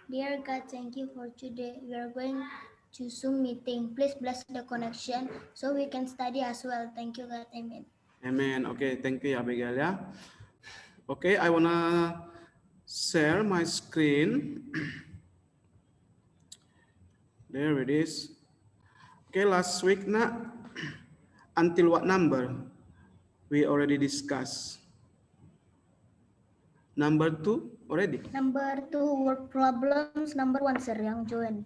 Dear God, thank you for today. We are going to Zoom meeting. Please bless the connection so we can study as well. Thank you, God. Amen. Amen. Okay, thank you Abigail ya. Okay, I wanna share my screen. There it is. Okay, last week until what number? We already discussed. Number 2 already. Number 2 word problems. Number 1 sir yang join.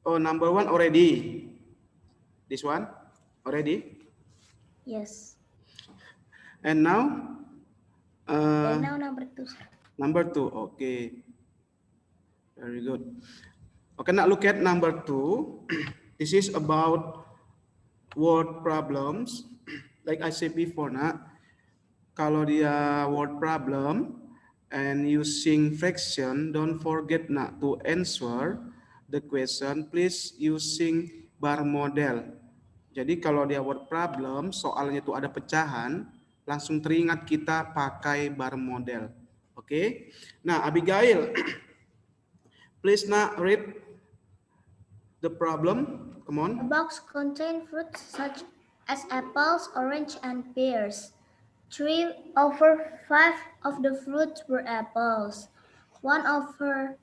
Oh, number 1 already. This one already. Yes. And now? And now number 2 sir. Number 2. Okay. Very good. Okay, now look at number 2. This is about word problems. Like I said before, kalau dia word problem and using fraction, don't forget to answer the question. Please using bar model. Jadi kalau dia word problem, soalnya itu ada pecahan, langsung teringat kita pakai bar model. Oke. Nah, Abigail, please read the problem. Come on. A box contains fruits such as apples, orange, and pears. 3/5 of the fruits were apples. 1/4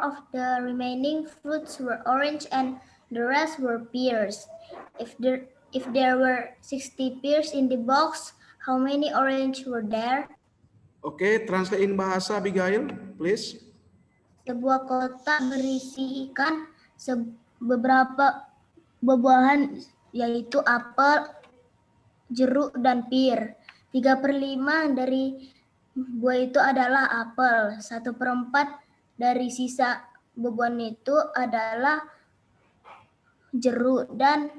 of the remaining fruits were orange and the rest were pears. If there were 60 pears in the box, how many orange were there? Oke, translate in bahasa Abigail, please. Sebuah kotak berisi ikan, beberapa buah-buahan yaitu apel, jeruk, dan pir. 3/5 dari buah itu adalah apel. 1/4 dari sisa buah-buahan itu adalah jeruk dan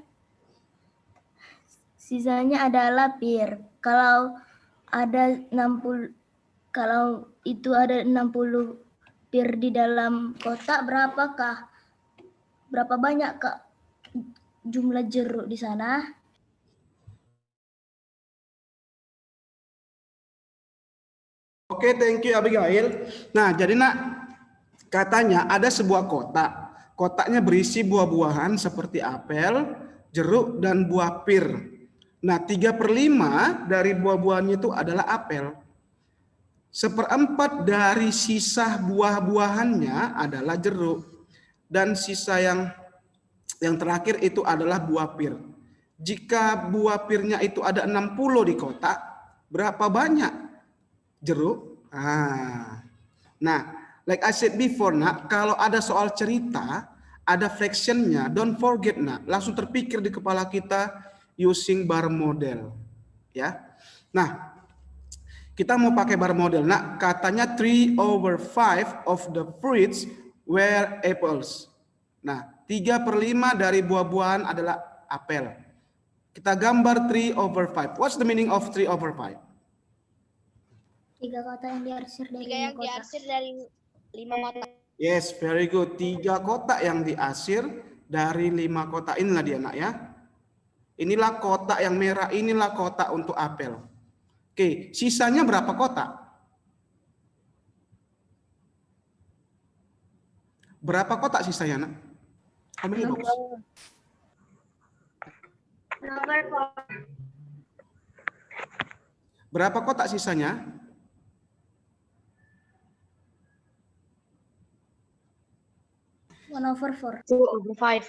sisanya adalah pir. Kalau itu ada 60 pir di dalam kotak, berapa banyak Kak jumlah jeruk di sana? Oke, thank you Abigail. Nah, jadi katanya ada sebuah kotak. Kotaknya berisi buah-buahan seperti apel, jeruk, dan buah pir. Nah, 3/5 dari buah-buahannya itu adalah apel. 1/4 dari sisa buah-buahannya adalah jeruk. Dan sisa yang terakhir itu adalah buah pir. Jika buah pirnya itu ada 60 di kotak, berapa banyak jeruk? Nah, like I said before, kalau ada soal cerita, ada fractionnya, don't forget, langsung terpikir di kepala kita using bar model. Ya. Nah, kita mau pakai bar model. Katanya 3/5 of the fruits were apples. Nah, 3/5 dari buah-buahan adalah apel. Kita gambar 3/5. What's the meaning of 3/5? 3 kotak yang diarsir dari 3 yang diarsir dari 5 kotak. Yes, very good. 3 kotak yang diarsir dari 5 kotak. Inilah dia ya. Inilah kotak yang merah, inilah kotak untuk apel. Oke, sisanya berapa kotak? Berapa kotak sisanya, How many box? Berapa kotak sisanya? One over 4. 2/5.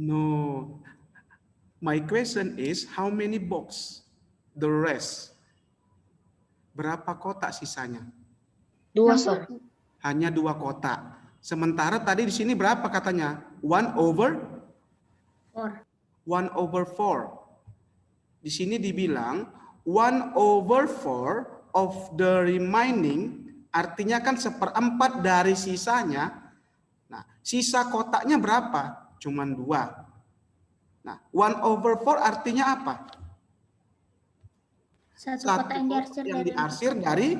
No. My question is how many box? The rest. Berapa kotak sisanya? 2, sir. Hanya 2 kotak. Sementara tadi di sini berapa katanya? 1/4. 1/4. Di sini dibilang 1/4 of the remaining, artinya kan 1/4 dari sisanya. Nah, sisa kotaknya berapa? Cuman 2. Nah, 1/4 artinya apa? Satu kotak yang diarsir dari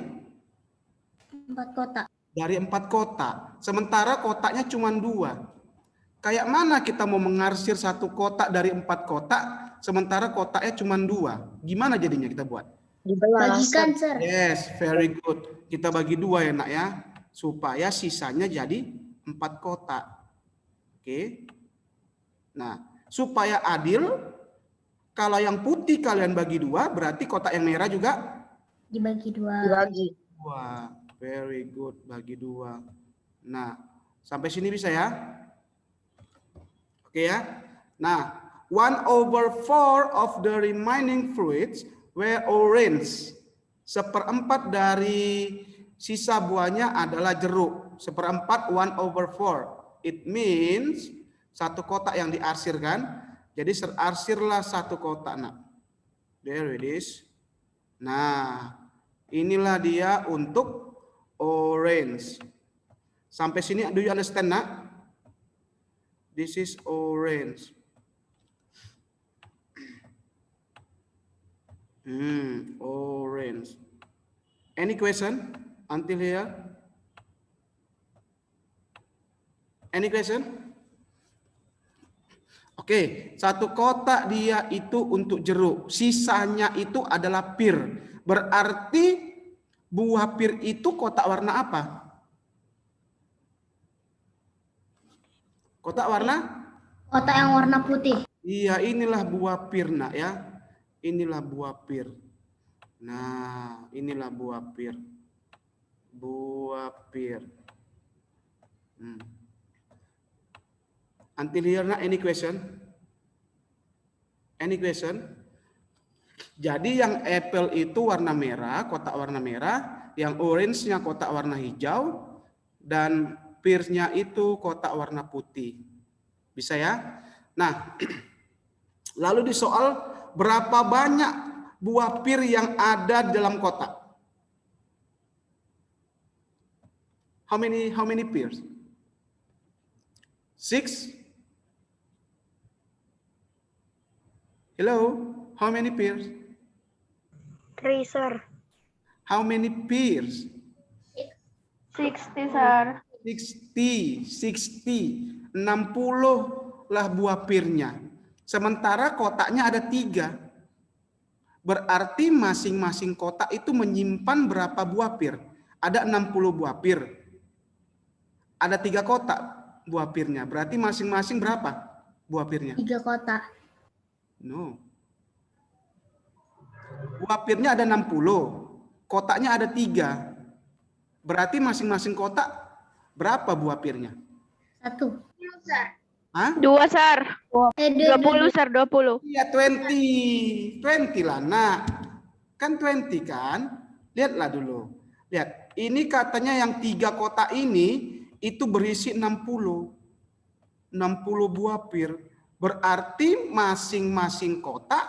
4 kotak. Dari 4 kotak. Sementara kotaknya cuma 2. Kayak mana kita mau mengarsir satu kotak dari 4 kotak, sementara kotaknya cuma 2. Gimana jadinya kita buat? Bagikan, sir. Yes, very good. Kita bagi 2 ya, ya. supaya sisanya jadi 4 kotak. Oke. Nah, supaya adil, kalau yang putih kalian bagi 2, berarti kotak yang merah juga Dibagi 2. Dibagi. 2. Very good, bagi 2. Nah, sampai sini bisa ya? Oke ya. Nah, 1/4 of the remaining fruits were orange. 1/4 dari sisa buahnya adalah jeruk. 1/4, 1/4. It means 1 kotak yang diarsirkan. Jadi arsirlah 1 kotak, nak. There it is. Nah, inilah dia untuk orange. Sampai sini do you understand, nak? This is orange. Orange. Any question until here? Any question? Oke, 1 kotak dia itu untuk jeruk. Sisanya itu adalah pir. Berarti buah pir itu kotak warna apa? Kotak warna? Kotak yang warna putih. Iya, inilah buah pir, nak ya. Inilah buah pir. Nah, inilah buah pir. Buah pir. Until here, nak, any question? Any question? Jadi yang apple itu warna merah, kotak warna merah. Yang orange-nya kotak warna hijau. Dan pear-nya itu kotak warna putih. Bisa ya? Nah, lalu di soal berapa banyak buah pir yang ada dalam kotak? How many pears? 6? Hello, how many pears? 3, sir. How many pears? 60, sir. 60 lah buah pirnya. Sementara kotaknya ada 3. Berarti masing-masing kotak itu menyimpan berapa buah pir? Ada 60 buah pir. Ada 3 kotak buah pirnya. Berarti masing-masing berapa buah pirnya? 3 kotak. No. Buah pirnya ada 60. Kotaknya ada 3. Berarti masing-masing kotak berapa buah pirnya? 1. Hah? 2, sir. 20, sir. 20. Iya, 20 lah. Nah, kan 20 kan? Lihatlah dulu. Lihat, ini katanya yang 3 kotak ini itu berisi 60 buah pir. Berarti masing-masing kotak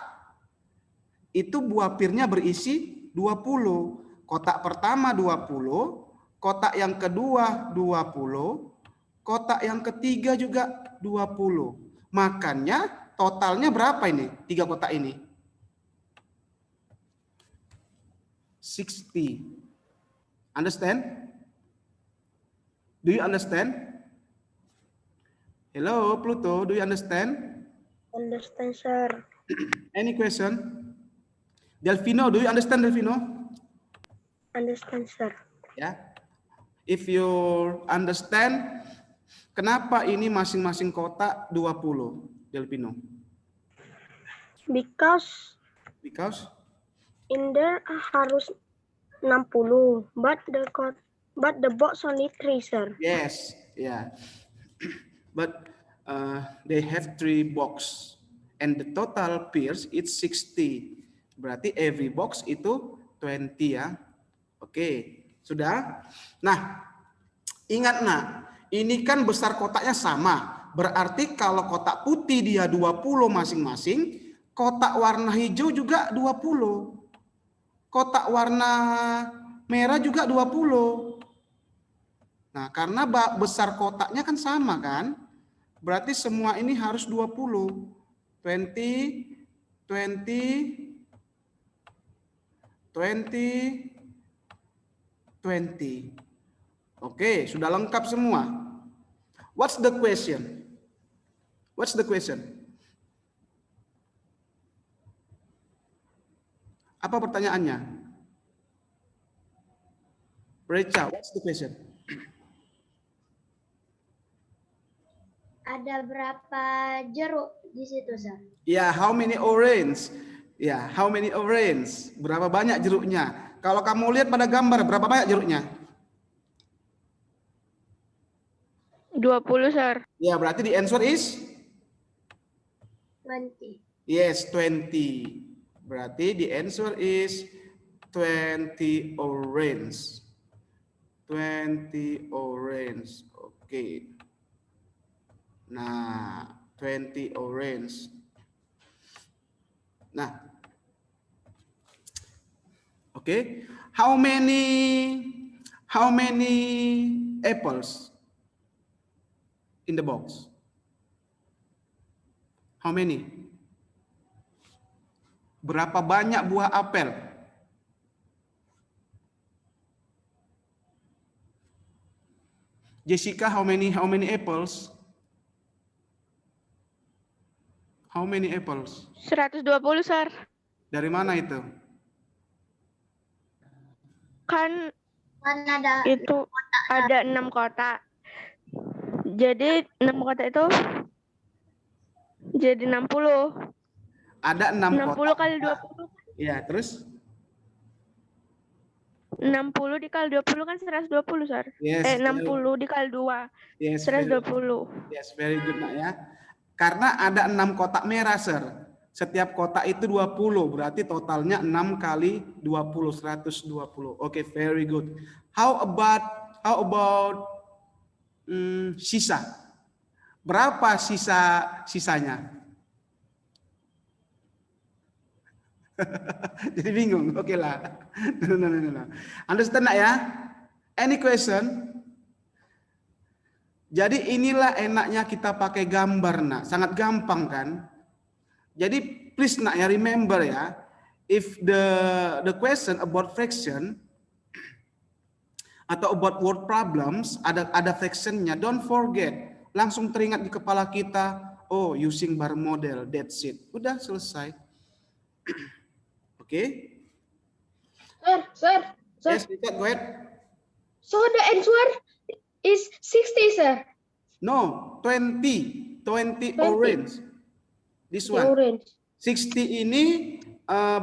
itu buah pirnya berisi 20. Kotak pertama 20, kotak yang kedua 20, kotak yang ketiga juga 20. Makanya totalnya berapa ini? 3 kotak ini. 60. Understand? Do you understand? Hello, Pluto, do you understand? Understand, sir. Any question? Delvino, do you understand, Delvino? Understand, sir. Ya. If you understand, kenapa ini masing-masing kotak 20, Delvino? Because In there harus 60, but the box only 3, sir. yes, yeah. But they have 3 box and the total pairs it's 60. Berarti every box itu 20 ya. Oke, sudah. Nah, ingat nak, ini kan besar kotaknya sama. Berarti kalau kotak putih dia 20 masing-masing, kotak warna hijau juga 20. Kotak warna merah juga 20. Nah, karena besar kotaknya kan sama kan? Berarti semua ini harus 20. 20, 20, 20, 20. Oke, sudah lengkap semua. What's the question? What's the question? Apa pertanyaannya? Recha, what's the question? Ada berapa jeruk di situ, Sir? Ya, how many orange? Ya, how many orange? Berapa banyak jeruknya? Kalau kamu lihat pada gambar, berapa banyak jeruknya? 20, Sir. Ya, berarti the answer is? 20. Yes, 20. Berarti the answer is 20 orange. 20 orange. Oke. Nah, 20 orange. Nah. Oke. How many apples in the box? How many? Berapa banyak buah apel? Jessica, how many apples? How many apples? 120, Sir. Dari mana itu? Kan Ada itu ada 6 kotak. Jadi 6 kotak itu jadi 60. Ada 6 60 kotak. kali 20. Iya, terus? 60 dikali 20 kan 120, Sir. Yes. 60 dikali 2. Yes, 120. Yes, very good, Nak, ya. Karena ada 6 kotak merah, Sir. Setiap kotak itu 20, berarti totalnya 6 kali 20, 120. Oke, very good. How about sisa? Berapa sisanya? Jadi bingung. Oke lah. No. Understand, Nak, ya? Any question? Jadi inilah enaknya kita pakai gambar, Nak. Sangat gampang kan? Jadi please, Nak, ya, remember ya, if the question about fraction atau about word problems ada fractionnya, don't forget, langsung teringat di kepala kita, oh, using bar model, that's it. Udah selesai. Oke? Sir. Yes, Richard, go ahead. So the answer is 60, sir. No, 20 orange. This The one. orange. 60 ini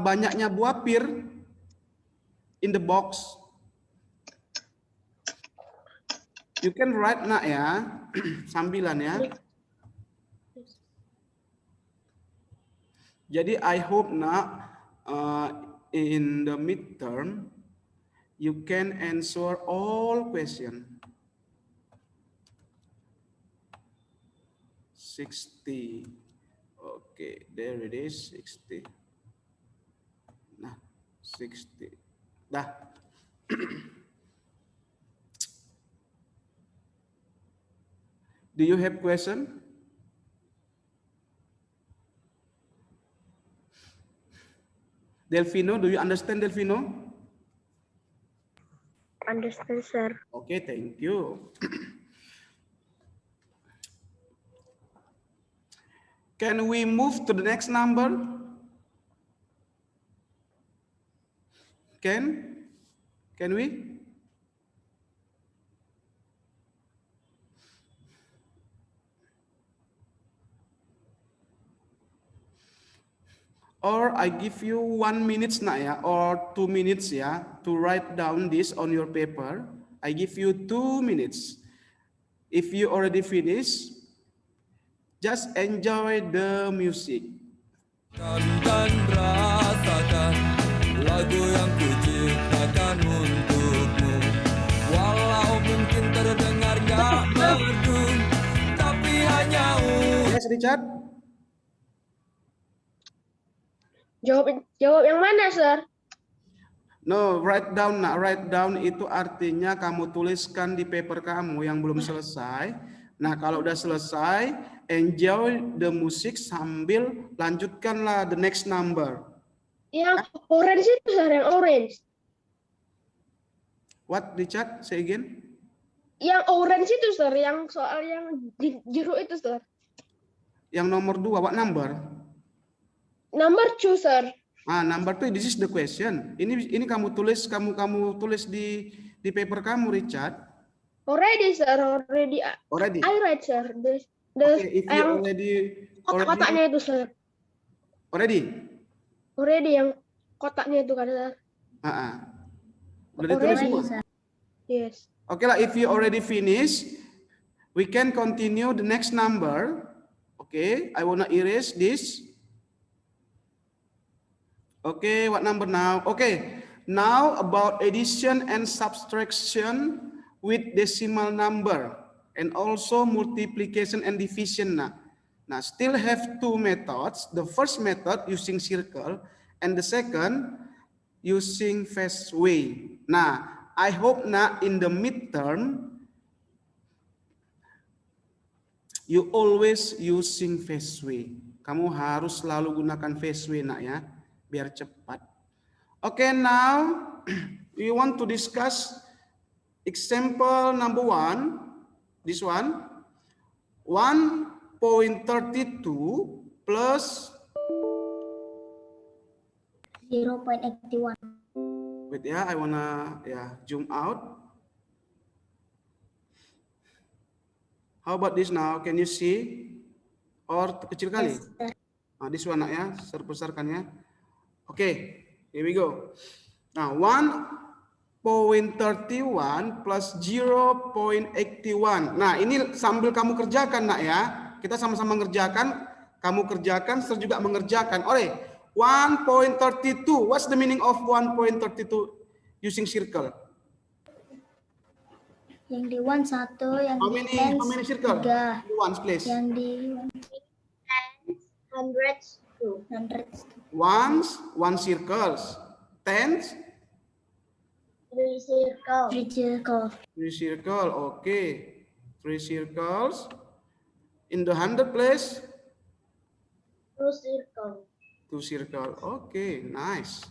banyaknya buah pir in the box. You can write, Nak, ya, sambilan ya. Jadi I hope, Nak, in the midterm you can answer all question. 60. Okay, there it is, 60. Nah, 60. Dah. Do you have question? Delfino, do you understand, Delfino? Understand, Sir. Okay, thank you. Can we move to the next number? Can we? Or I give you 1 minute, Nak, ya, or 2 minutes, ya, to write down this on your paper. I give you 2 minutes. If you already finish, just enjoy the music. Dan rasakan lagu yang kuciptakan untukmu. Walau mungkin terdengar gak merdu, tapi hanya Yes, Richard. Jawab yang mana, sir? No, write down, Nak. Write down itu artinya kamu tuliskan di paper kamu yang belum selesai. Nah, kalau udah selesai, enjoy the music sambil lanjutkanlah the next number. Yang orange itu, sir, yang orange. What, Richard? Say again. Yang orange itu, sir, yang soal yang jeruk itu, sir. Yang nomor 2, what number? Number 2, sir. Number 2, this is the question. Ini kamu tulis di paper kamu, Richard. Already, sir. Already. Already. I read, sir. Okay, if you yang kotak-kotaknya itu sir. already. Yang kotaknya itu kan sir. Udah ditulis Already, semua. sir. Yes. Okay lah, if you already finish, we can continue the next number. Okay, I wanna erase this. Okay, what number now? Okay, now about addition and subtraction with decimal number and also multiplication and division. Now, still have two methods. The first method using circle and the second using fast way. Nah, I hope in the midterm you always using fast way. Kamu harus selalu gunakan fast way ya, biar cepat. Okay, now we want to discuss example number 1. This one, 1.32 plus 0.81. wait ya, I wanna zoom out. How about this now? Can you see? Or kecil kali? Yes, sir. Nah, this one ya, besarkan ya. Oke, here we go. Nah, 1.31 plus 0.81. Nah, ini sambil kamu kerjakan ya. Kita sama-sama ngerjakan. Kamu kerjakan, saya juga mengerjakan. Oleh 1.32. What's the meaning of 1.32 using circle? Yang di 1 1, yang How di many tens circle? 3, The ones, please. yang di Hundreds, 2. hundreds. Ones, 1 circles. Tens, 3 circle. 3 circle. 3 circle. Okay. 3 circles. In the 100 place, 2 circle. 2 circle. Okay, nice.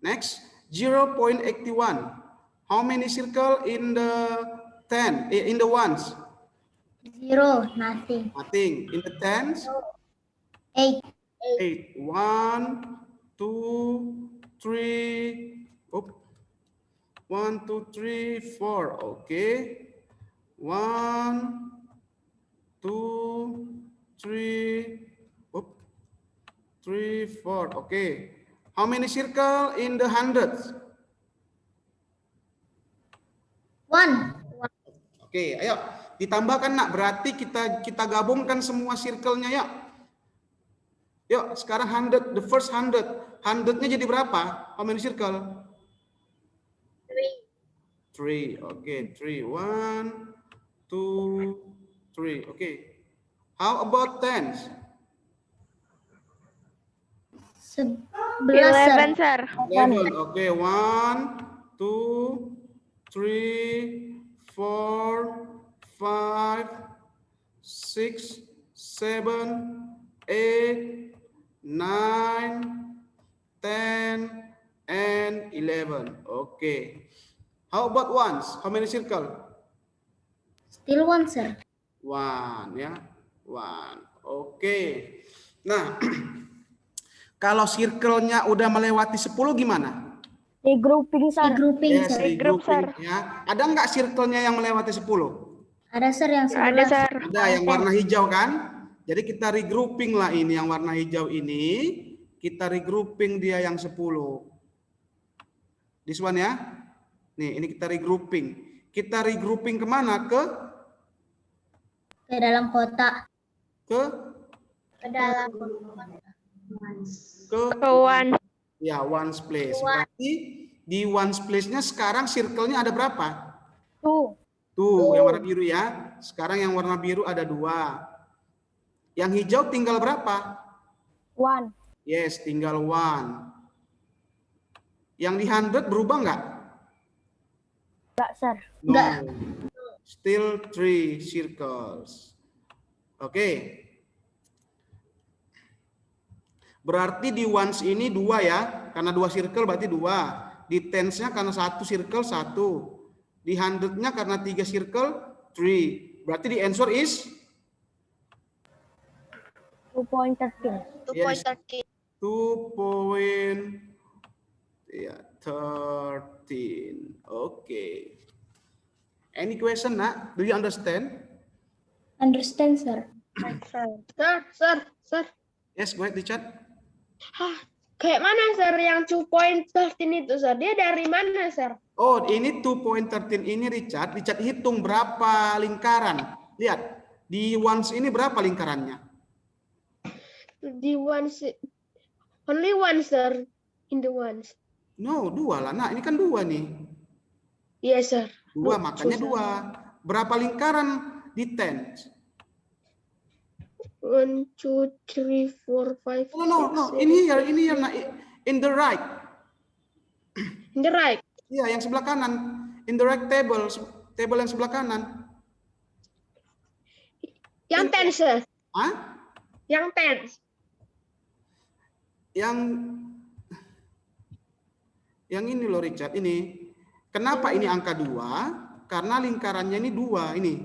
Next, 0.81. How many circle in the 10? In the ones? 0, nothing. Nothing. In the tens? 8, 8. 1, 2, 3. 1, 2, 3, 4. Okay. 1, 2, 3. 3, 4. Okay. How many circle in the hundreds? 1. Oke, ayo ditambahkan nak. Berarti kita gabungkan semua circle-nya ya. Yuk, sekarang 100, the first 100. 100-nya jadi berapa? How many circle? 3. Oke, 3. 1, 2, 3. Oke. How about tens? 11, sir. 11. Oke, 1, 2, 3, 4, 5, 6, 7, 8, 9, 10, and 11. Okay. How about ones? How many circle? Still 1, sir. 1 ya. 1. Oke. Nah, kalau circle-nya udah melewati 10 gimana? Regrouping, Di grouping, Yes, sir. regrouping ya. Ada nggak circle-nya yang melewati 10? Ada, sir, yang 11. Ada yang warna hijau kan? Jadi kita regrouping lah ini yang warna hijau ini. Kita regrouping dia yang 10. This one ya. Nih, ini kita regrouping. Kita regrouping kemana? Ke dalam kotak. ke dalam ke one. ya, ones place. Berarti di ones place-nya sekarang circle-nya ada berapa? 2. Tuh, yang warna biru ya. Sekarang yang warna biru ada 2. Yang hijau tinggal berapa? 1. Yes, tinggal 1. Yang di 100 berubah nggak? Enggak, sir. No. Nggak. Still 3 circles. Oke. Berarti di ones ini 2 ya. Karena 2 circle berarti 2. Di tens-nya karena 1 circle 1. Di 100-nya karena 3 circle 3. Berarti di answer is 2.13. yes, 2.13. Okay. Any question, Nak? Do you understand? Understand, sir. Sir. Yes, go ahead, Richard. Hah, kayak mana, Sir, yang 2.13 itu, Sir? Dia dari mana, Sir? Oh, ini 2.13 ini Richard. Richard hitung berapa lingkaran. Lihat, di ones ini berapa lingkarannya? Di ones, only one, Sir. In the ones. No, 2 lah. Nah, ini kan 2 nih. Yes, Sir. 2, makanya 2. Berapa lingkaran di tens? 1, 2, 3, 4, 5, 6, No. 7. In here. Nah, in the right. In the right. Iya, yang sebelah kanan. In the right table. Table yang sebelah kanan. Yang 10, Sir. Hah? Yang 10. Yang ini loh, Richard. Ini. Kenapa ini angka 2? Karena lingkarannya ini 2. Ini.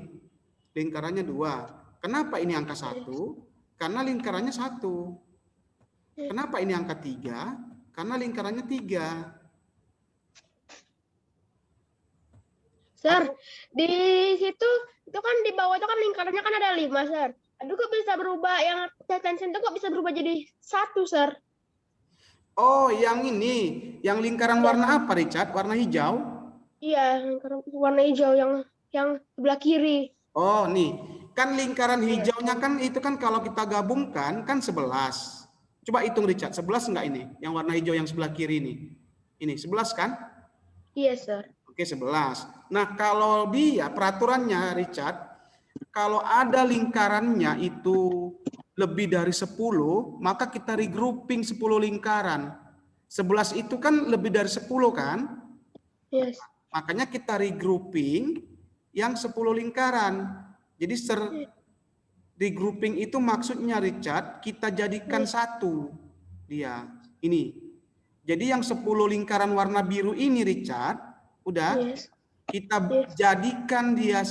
Lingkarannya 2. Kenapa ini angka 1? Karena lingkarannya 1. Kenapa ini angka 3? Karena lingkarannya 3. Sir, di situ itu kan di bawah itu kan lingkarannya kan ada 5, Sir. Aduh, kok bisa berubah yang tension itu kok bisa berubah jadi 1, Sir? Oh, yang ini. Yang lingkaran warna apa, Richard? Warna hijau? Iya, lingkaran warna hijau yang sebelah kiri. Oh, nih. Kan lingkaran hijaunya kan itu kan kalau kita gabungkan kan 11. Coba hitung, Richard. 11 enggak ini? Yang warna hijau yang sebelah kiri ini. Ini 11 kan? Iya, Sir. Oke, 11. Nah, kalau dia peraturannya, Richard, kalau ada lingkarannya itu lebih dari 10, maka kita regrouping 10 lingkaran. 11 itu kan lebih dari 10 kan? Yes. Makanya kita regrouping yang 10 lingkaran. Jadi regrouping itu maksudnya, Richard, kita jadikan satu dia. Ini. Jadi yang 10 lingkaran warna biru ini, Richard, udah kita jadikan dia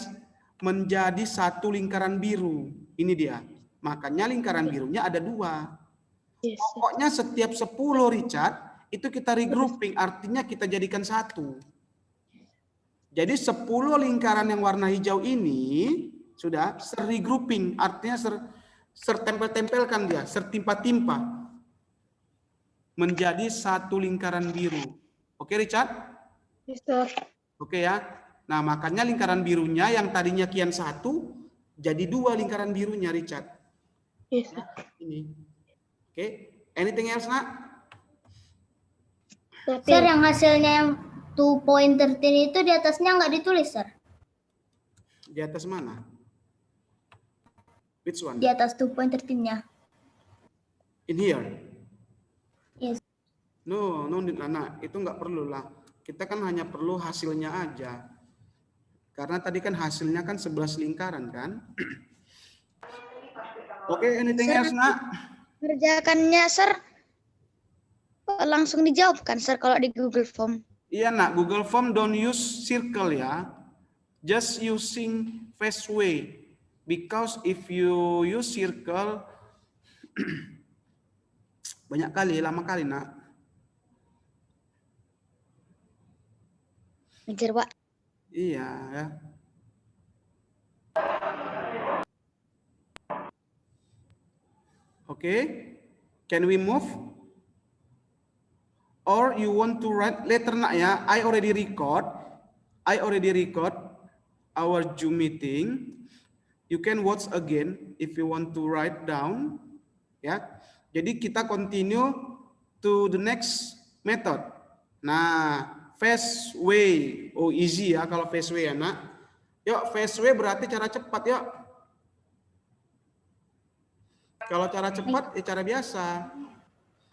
menjadi satu lingkaran biru. Ini dia. Makanya lingkaran birunya ada 2. Pokoknya setiap 10, Richard, itu kita regrouping, artinya kita jadikan satu. Jadi 10 lingkaran yang warna hijau ini sudah regrouping, artinya sertempel-tempelkan dia, sertimpa-timpa menjadi satu lingkaran biru. Oke, Richard? Yes, Sir. Oke ya. Nah, makanya lingkaran birunya yang tadinya kian 1 jadi 2 lingkaran birunya, Richard. Yes, Sir. Ini. Oke. Anything else, Nak? Sir, yang hasilnya yang 2.13 itu di atasnya nggak ditulis, Sir? Di atas mana? Which one? Di atas 2.13-nya. In here? Yes. No need lah, Nak. Itu nggak perlu lah. Kita kan hanya perlu hasilnya aja. Karena tadi kan hasilnya kan 11 lingkaran kan? Oke, anything else, Nak? Kerjakannya, Sir, langsung dijawab kan, Sir, kalau di Google Form? Iya, Nak. Google Form don't use circle ya. Just using fast way. Because if you use circle, banyak kali, lama kali, Nak. Ngejar, Pak. Iya, ya. Oke. Can we move? Or you want to write later, Nak, ya? I already record our Zoom meeting. You can watch again if you want to write down, ya. Jadi kita continue to the next method. Nah, fast way, oh easy ya kalau fast way ya, Nak. Yuk, fast way berarti cara cepat, yuk. Kalau cara cepat, ya cara biasa.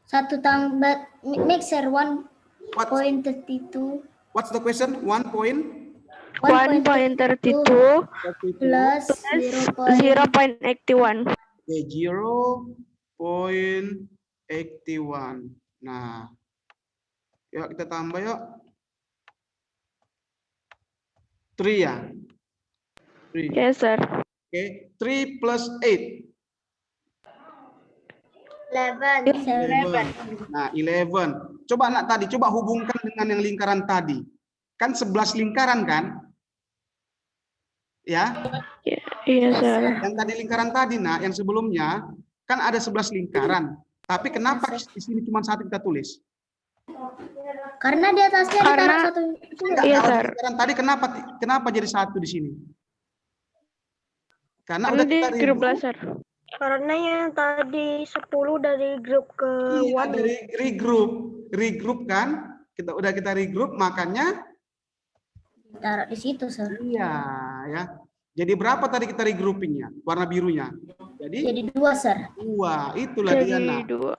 1 tambah mixer 1.32 What's the question? 1.32 plus 0.81. Okay, 0.81. Nah, yuk kita tambah yuk. 3 ya? 3. Yes, Sir. Okay, 3 plus 8. 11. Nah, 11. Coba Nak tadi, coba hubungkan dengan yang lingkaran tadi. Kan 11 lingkaran kan? Ya? Iya, Yes, sir. sir. Yang tadi lingkaran tadi, nak, yang sebelumnya kan ada 11 lingkaran. Tapi kenapa di sini cuma satu kita tulis? Karena di atasnya Karena- ditaruh satu. Enggak, Iya, kalau di sir. lingkaran tadi kenapa jadi satu di sini? Karena Karena udah di kita grup review. lah, sir. Karena yang tadi 10 dari grup ke Iya, one. dari regroup kan? Kita regroup, makanya Taruh di situ, sir. iya ya. Jadi berapa tadi kita regroupingnya? Warna birunya. Jadi Jadi 2, sir. 2, itulah dia, Jadi nak. 2.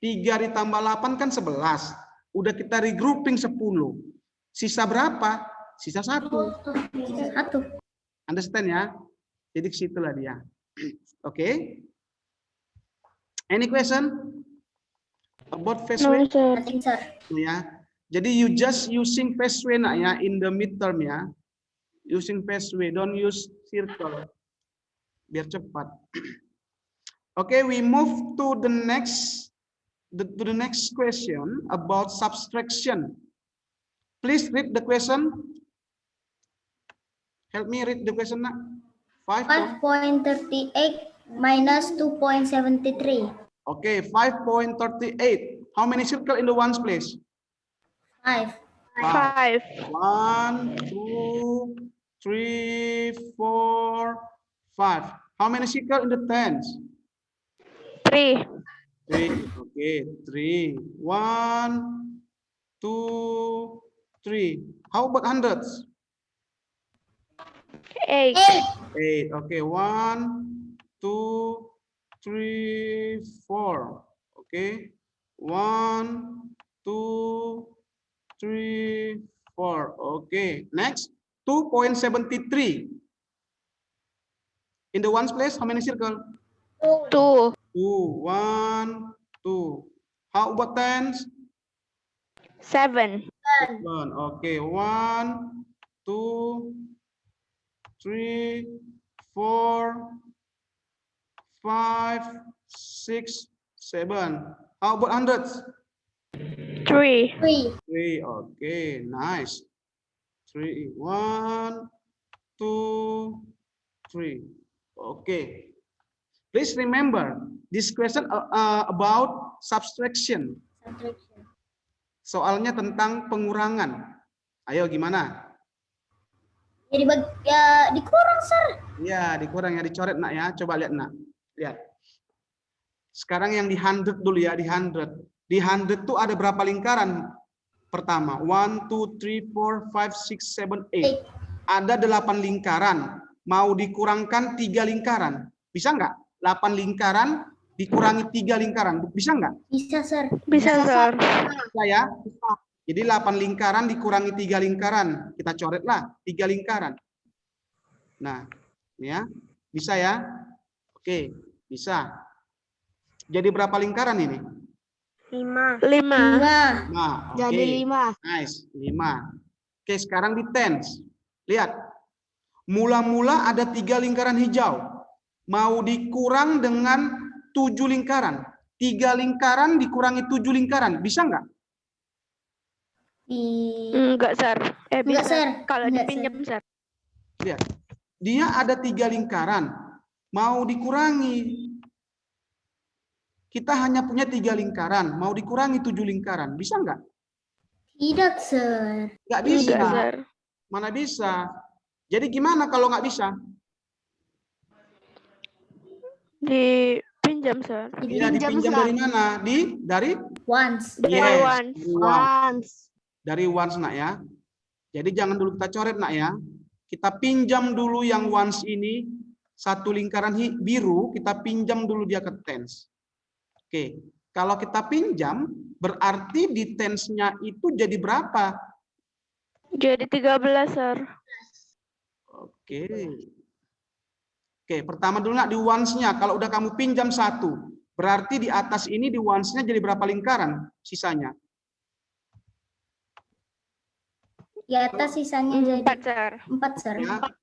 3 ditambah 8 kan 11. Udah kita regrouping 10. Sisa berapa? Sisa 1. Satu. Understand ya? Jadi ke situlah dia. Oke. Any question about phase No, way? sir. Nothing, sir. Ya. Jadi you just using phase way, nak, ya, in the midterm ya. Using phase way, don't use circle. Biar cepat. Okay, we move to the next question about subtraction. Please read the question. Help me read the question, nak. 5.38 minus 2.73. Okay, 5.38. How many circle in the ones place? 5. 5. 1, 2, 3, 4, 5. How many circle in the tens? 3. 3. Okay, 3. 1, 2, 3. How about hundreds? 8. 8. Okay, 1, 2, 3, 4. Okay, 1, 2, 3, 4. Okay, next 2.73. In the ones place, how many circle? 2. 2. 1, 2. How about tens? 7. 7. Okay, 1, 2, 3, 4, 5, 6, 7. How about hundreds? 3. 3. 3. Okay, nice. 3. 1, 2, 3. Okay. Please remember this question about subtraction. Subtraction. Soalnya tentang pengurangan. Ayo gimana? Jadi ya dikurang, sir. Ya, dikurang ya, dicoret, nak, ya. Coba lihat, nak. Lihat. Sekarang yang di 100 dulu ya, di 100. Di 100 tuh ada berapa lingkaran? Pertama, 1, 2, 3, 4, 5, 6, 7, 8. Ada 8 lingkaran. Mau dikurangkan 3 lingkaran. Bisa nggak? 8 lingkaran dikurangi 3 lingkaran. Bisa nggak? Bisa, sir. Bisa, sir. Bisa ya? Jadi 8 lingkaran dikurangi 3 lingkaran. Kita coretlah 3 lingkaran. Nah, ini ya. Bisa ya? Oke, bisa. Jadi berapa lingkaran ini? 5. 5. 5. Nah, Jadi 5. Nice, 5. Oke, sekarang di tens. Lihat. Mula-mula ada 3 lingkaran hijau. Mau dikurang dengan 7 lingkaran. 3 lingkaran dikurangi 7 lingkaran. Bisa nggak? Enggak, sir. Enggak, Bisa. sir. Kalau Enggak, dipinjam, sir. Lihat. Dia ada 3 lingkaran. Mau dikurangi. Kita hanya punya 3 lingkaran. Mau dikurangi 7 lingkaran. Bisa nggak? Tidak, sir. Nggak bisa. Enggak, sir. Mana bisa? Jadi gimana kalau nggak bisa? Dipinjam, sir. Ya, dipinjam dari mana? Dari Once. Dari Yes, once. dari once. Dari once, nak, ya. Jadi jangan dulu kita coret, nak, ya. Kita pinjam dulu yang once ini, satu lingkaran biru, kita pinjam dulu dia ke tens. Oke, kalau kita pinjam, berarti di tensnya itu jadi berapa? Jadi 13, sir. Oke. Oke, pertama dulu, nak, di once-nya. Kalau udah kamu pinjam 1, berarti di atas ini di once-nya jadi berapa lingkaran sisanya? Di atas sisanya jadi 4, sir. 4, sir. Ya. 4,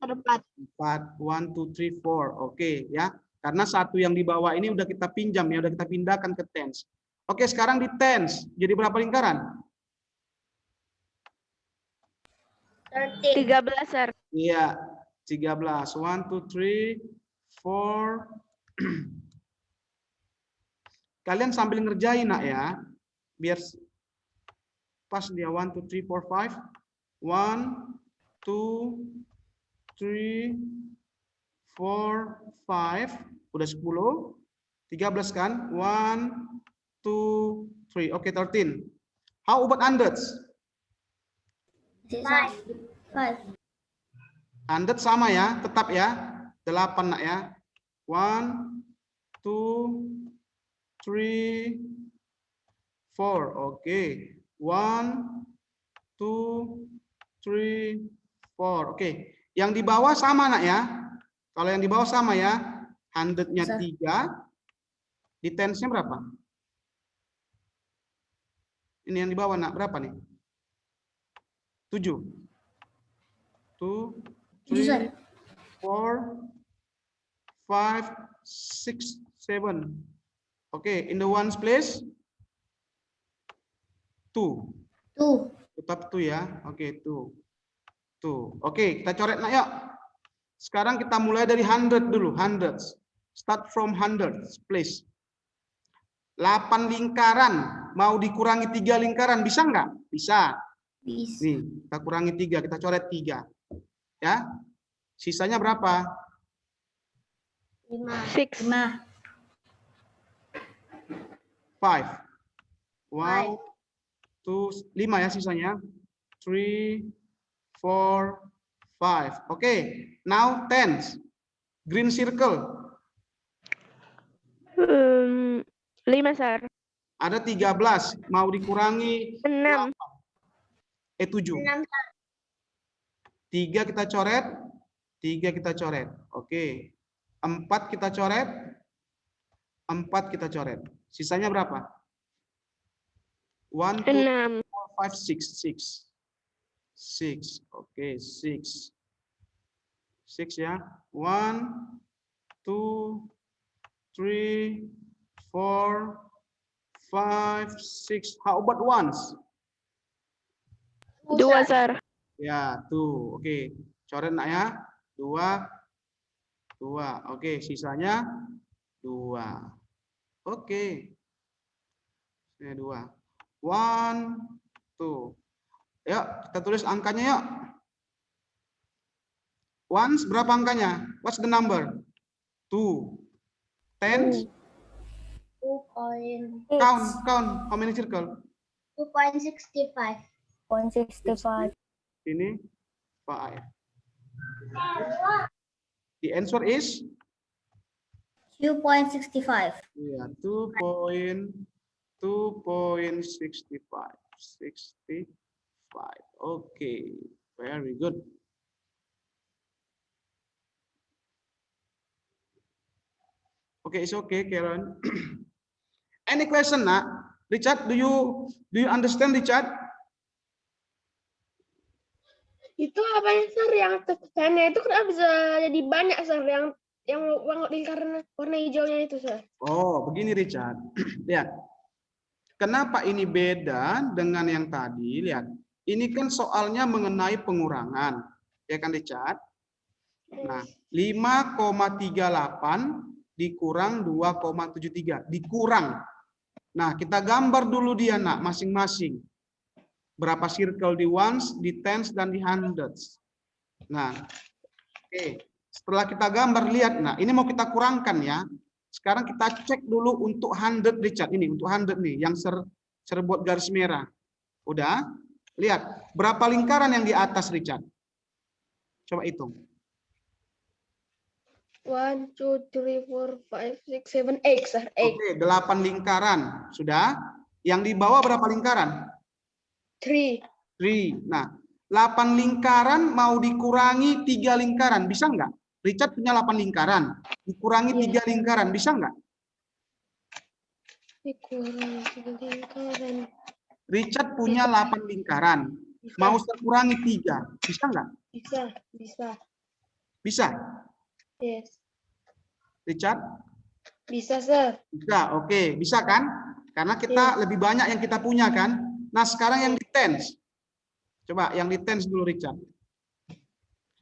1, 2, 3, 4. Oke, ya. Karena satu yang di bawah ini udah kita pinjam, ya, udah kita pindahkan ke tens. Oke, sekarang di tens. Jadi berapa lingkaran? 13, sir. Iya. 13. 1, 2, 3, 4. Kalian sambil ngerjain nak ya. Biar pas dia. 1, 2, 3, 4, 5. 1, 2, 3, 4, 5. Udah 10. 13 kan? 1, 2, 3. Oke, 13. How about hundreds? 5. Hundred sama ya, tetap ya. 8 nak ya. 1, 2, 3, 4. Oke. 1, 2, 3, 4. Oke. Yang di bawah sama nak ya. Kalau yang di bawah sama ya. 100-nya 3. Di tens-nya berapa? Ini yang di bawah nak berapa nih? 7. 2, 3, 4, 5, 6, 7. Oke, in the ones place 2. 2. Tetap 2 ya. Oke, 2. 2. Oke, kita coret nak yuk. Sekarang kita mulai dari 100 dulu, hundreds. Start from hundreds, please. 8 lingkaran mau dikurangi 3 lingkaran bisa nggak? Bisa. Bisa. Nih, kita kurangi 3, kita coret 3. Ya. Sisanya berapa? 6. 5. 5. 1, 2, 5 ya sisanya. 3, 4, 5. Oke. Now tens. Green circle. 5, sir. Ada 13. Mau dikurangi 6. 7. 3 kita coret. 3 kita coret. Oke. 4 kita coret. 4 kita coret. Sisanya berapa? 1, 2, 6. 4, 5, 6. 6. Oke, 6. 6 ya. 1, 2, 3, 4, 5, 6. How about ones? 2, sir. Ya, tuh. Oke. Coret nak ya. 2. 2. Oke, sisanya 2. Oke. Sisanya 2. 1, 2. Yuk, kita tulis angkanya yuk. Ones berapa angkanya? What's the number? 2. Tens? 2.65. Count. How many circle? 2.65. 0.65. Ini 5. The answer is 2.65. ya 2.65. 65. Oke, very good. Okay, it's okay, Karen. Any question, nak? Richard, do you understand, Richard? Itu apa ya, Sir? Yang tekannya itu kenapa bisa jadi banyak, Sir? Yang lingkaran warna hijaunya itu, Sir. Oh, begini, Richard. Lihat. Kenapa ini beda dengan yang tadi? Lihat. Ini kan soalnya mengenai pengurangan. Ya kan, Richard? Nah, 5,38 dikurang 2,73. Dikurang. Nah, kita gambar dulu dia, nak, masing-masing. Berapa circle di ones, di tens, dan di hundreds. Nah, oke. Setelah kita gambar, lihat. Nah, ini mau kita kurangkan ya. Sekarang kita cek dulu untuk 100, Richard. Ini untuk 100 nih, yang serbot garis merah. Udah? Lihat. Berapa lingkaran yang di atas, Richard? Coba hitung. 1, 2, 3, 4, 5, 6, 7, 8, Sir. 8. Oke, 8 lingkaran. Sudah? Yang di bawah berapa lingkaran? 3. 3. Nah, 8 lingkaran mau dikurangi 3 lingkaran. Bisa nggak? Richard punya 8 lingkaran. Dikurangi 3 lingkaran. Bisa nggak? Dikurangi 3 lingkaran. Richard punya 8 lingkaran. Bisa. Mau saya kurangi 3. Bisa nggak? Bisa. Bisa. Yes. Richard? Bisa, Sir. Bisa. Oke. Bisa kan? Karena kita lebih banyak yang kita punya kan? Nah, sekarang yang di tens. Coba yang di tens dulu, Richard.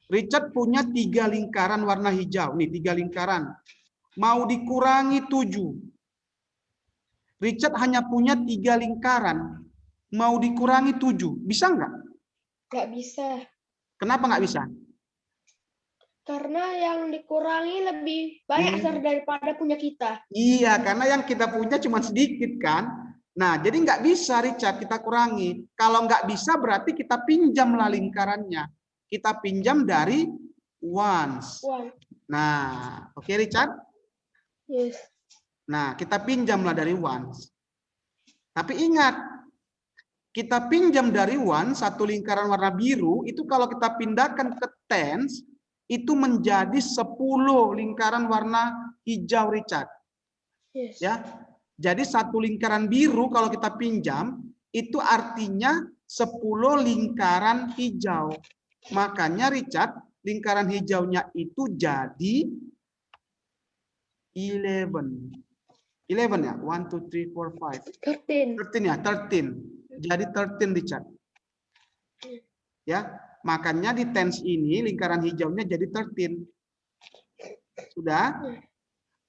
Richard punya 3 lingkaran warna hijau. Nih 3 lingkaran. Mau dikurangi 7. Richard hanya punya 3 lingkaran. Mau dikurangi 7. Bisa nggak? Nggak bisa. Kenapa nggak bisa? Karena yang dikurangi lebih banyak sir daripada punya kita. Iya, karena yang kita punya cuma sedikit kan. Nah, jadi nggak bisa Richard kita kurangi. Kalau nggak bisa berarti kita pinjamlah lingkarannya. Kita pinjam dari ones. One. Nah, oke Richard? Yes. Nah, kita pinjamlah dari ones. Tapi ingat, kita pinjam dari ones, satu lingkaran warna biru, itu kalau kita pindahkan ke tens, itu menjadi 10 lingkaran warna hijau Richard. Yes. Ya. Jadi satu lingkaran biru kalau kita pinjam, itu artinya 10 lingkaran hijau. Makanya Richard, lingkaran hijaunya itu jadi 11. 11 ya? 1, 2, 3, 4, 5. 13. 13 ya? 13. Jadi 13 Richard. Ya, makanya di tens ini lingkaran hijaunya jadi 13. Sudah?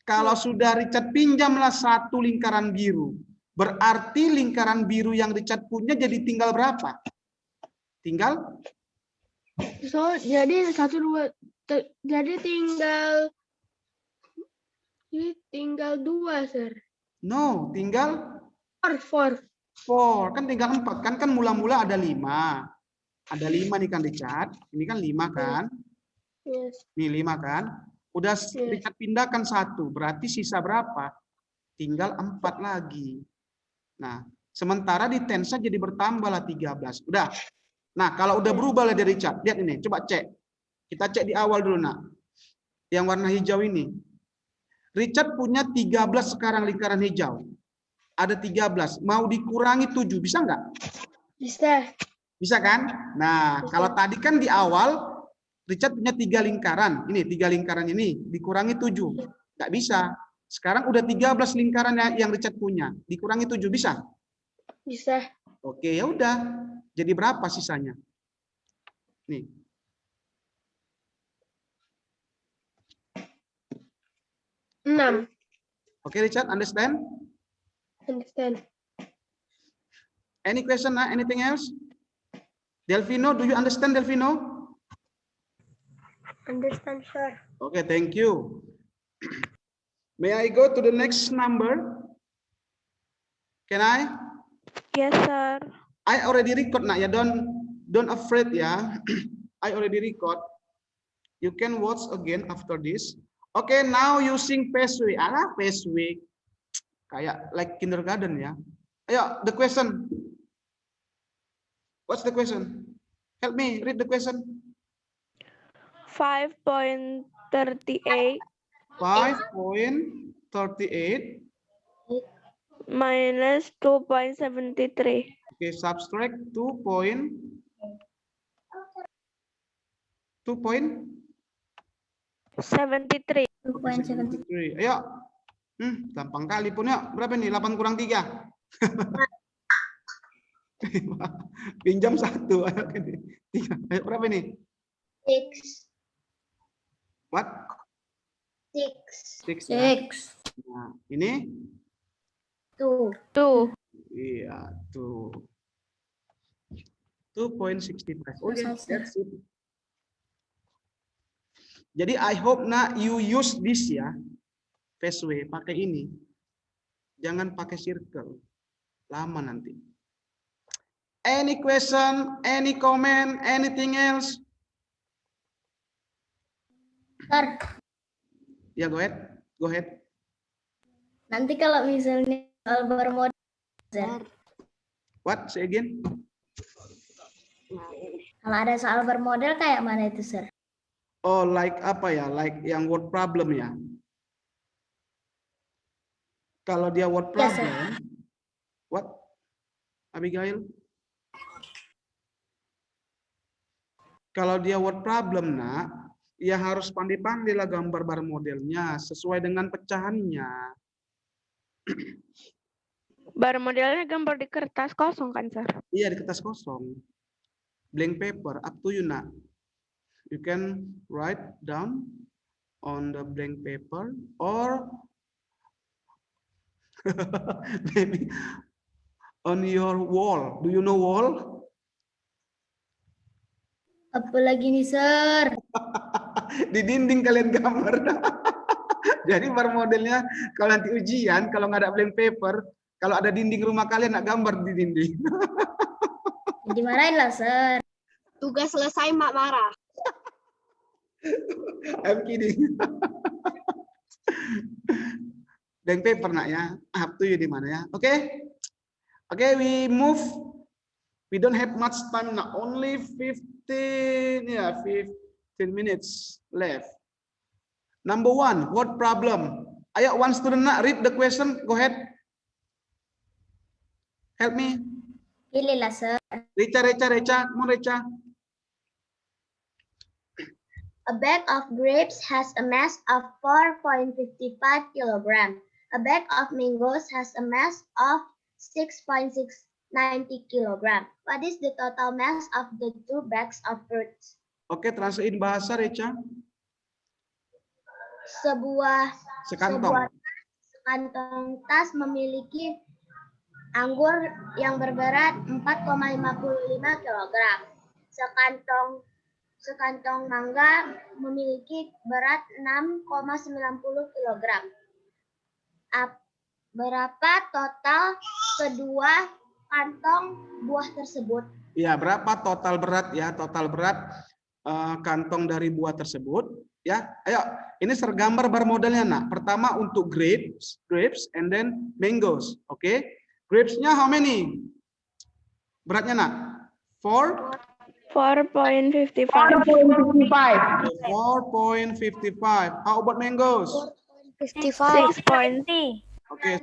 Kalau sudah Richard pinjamlah satu lingkaran biru. Berarti lingkaran biru yang Richard punya jadi tinggal berapa? Tinggal? So, jadi 1, 2, jadi tinggal 2, sir. No, tinggal 4. 4. Kan tinggal 4. Kan mula-mula ada 5. Ada 5 nih kan Richard. Ini kan 5 kan? Yes. Nih 5 kan? Udah Richard pindahkan 1. Berarti sisa berapa? Tinggal 4 lagi. Nah, sementara di tensnya jadi bertambahlah 13. Udah. Nah, kalau udah berubah lah dari Richard. Lihat ini, coba cek. Kita cek di awal dulu, nak. Yang warna hijau ini. Richard punya 13 sekarang lingkaran hijau. Ada 13. Mau dikurangi 7. Bisa nggak? Bisa. Bisa kan? Nah, Bisa. kalau tadi kan di awal, Richard punya 3 lingkaran. Ini 3 lingkaran ini. Dikurangi 7. Nggak bisa. Sekarang udah 13 lingkaran yang Richard punya. Dikurangi 7. Bisa? Bisa. Oke, ya udah. Jadi berapa sisanya? Nih. Enam. Oke, Richard, understand? Understand. Any question? Anything else? Delvino, do you understand, Delvino? Understand, sir. Okay, thank you. May I go to the next number? Can I? Yes, sir. I already record nak ya, don't afraid ya. I already record. You can watch again after this. Okay, now using Paceway. Alah, Paceway. Kayak like kindergarten ya. Ayo, the question. What's the question? Help me read the question. 5.38 5.38. minus 2.73. Okay, subtract 2 73. 2.73. Ayo. Gampang kali pun ya. Berapa nih? 8 kurang 3. Pinjam 1. Ayo, berapa nih? 6. What? 6. 6 ya. 6. Nah, ini 2. 2. iya, tuh. 2.65. Oke, that's it. Jadi I hope you use this ya. Paceway pakai ini. Jangan pakai circle. Lama nanti. Any question, any comment, anything else? Sir, Ya, go ahead. Go ahead. nanti kalau misalnya soal bermodal, sir, What? Say again. kalau ada soal bermodel kayak mana itu, sir? Oh, like apa ya? Like yang word problem ya. Kalau dia word Yes, problem, sir. what? Abigail? Kalau dia word problem, nak, ya harus pandai-pandai lah gambar bar modelnya sesuai dengan pecahannya. Bar modelnya gambar di kertas kosong kan, sir? Iya, di kertas kosong. Blank paper, up to you, nak. You can write down on the blank paper or maybe on your wall. Do you know wall? Apa lagi nih, Sir? Di dinding kalian gambar. Jadi modelnya kalau nanti ujian, kalau nggak ada blank paper, kalau ada dinding rumah kalian nak gambar di dinding. Dimarahin lah, Sir. Tugas selesai mak marah. I'm kidding. Blank paper nak ya, up to you di mana ya. Oke, we move. We don't have much time now. Only 15 minutes left. Number 1, what problem? Ayo, one student nak read the question. Go ahead. Help me. Pilih lah, Sir. Recha. Come on, Recha. A bag of grapes has a mass of 4.55 kilogram. A bag of mangoes has a mass of 6.690 kilogram. What is the total mass of the two bags of fruits? Oke, translate bahasa, Recha. Sebuah Sekantong. sekantong tas memiliki anggur yang berberat 4,55 kilogram. Sekantong mangga memiliki berat 6,90 kilogram. Berapa total kedua kantong buah tersebut? Ya, berapa total berat ya? Total berat kantong dari buah tersebut. Ya, ayo. Ini sergambar bermodelnya, nak. Pertama untuk grapes, and then mangoes. Oke, grapes-nya how many? Beratnya, nak? 4.55. 4.55. How about mangoes? 55. 6.90. Oke,